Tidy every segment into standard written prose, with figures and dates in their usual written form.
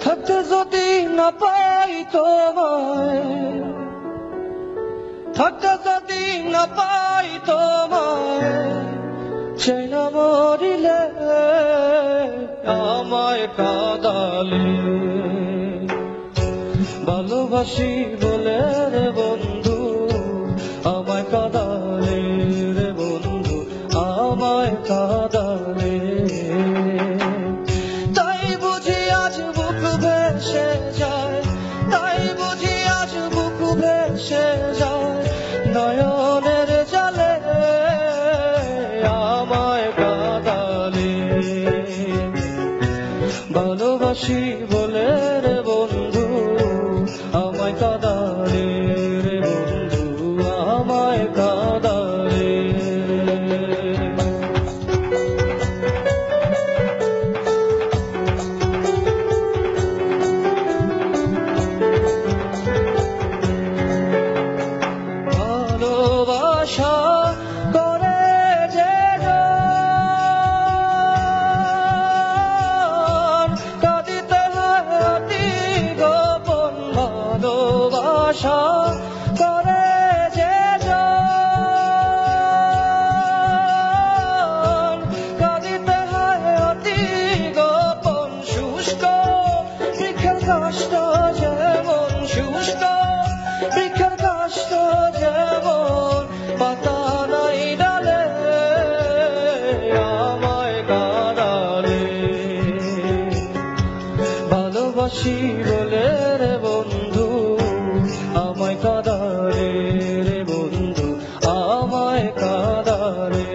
থাকতে যদি না পাই তোমায়, থাকতে যদি না পাই তোমায়, চাই না মরিলে আমায় কাঁদালে। ভালোবাসি বলে রে বন্ধু আমায় কাঁদালে, রে বন্ধু আমায় কাঁদালে। তাই বুঝি আজ বুক ভেসে যায়, তাই বুঝি আজ বুক ভেসে যায়, নয়নের জলে আমায় কাঁদালে। ভালোবাসি বলে রে বন্ধু আমায় কাঁদালে, রে বন্ধু আমায় কাঁদালে। ভালোবাসা করে যে কাঁদিতে হয় অতি গোপন, ভালোবাসা করে যে কাঁদিতে হয় অতি গোপন। শুষ্ক বৃক্ষের কাষ্ঠ যেমন, শুষ্ক বৃক্ষের কাষ্ঠ যেমন, পাতা নাই ডালে আমায় কাঁদালে। ভালোবাসি বলে রে বন্ধু আমায় কাঁদালে, রে বন্ধু আমায় কাঁদালে।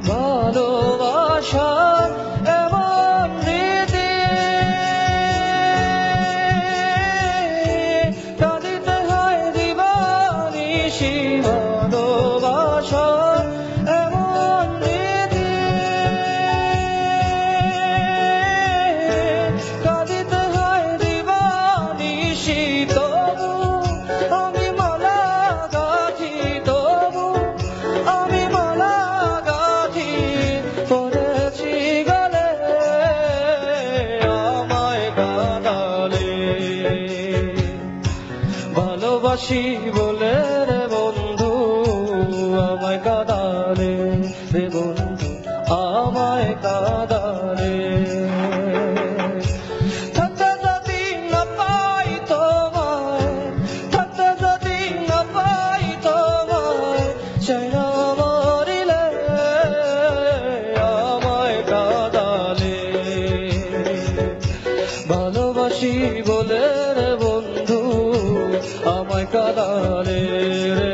ভালোবাসা এমন রীতি, কাঁদিতে হয় দিবানিশি। ভালোবাসা এমন রীতি, কাঁদিতে হয় দিবানিশি। তবু আমি মালা গাঁথি, তবু আমি মালা গাঁথি, পড়েছি গলে আমায় কাঁদালে। ভালোবাসি বলে রে বন্ধু আমায় কাঁদালে, রে বন্ধু আমায় কাঁদালে। থাকতে যদি না পাই তোমায়, থাকতে যদি না পাই তোমায়, চাই না মরিলে আমায় কাঁদালে। ভালোবাসি বলে রে বন্ধু আমায় কাঁদালে, রে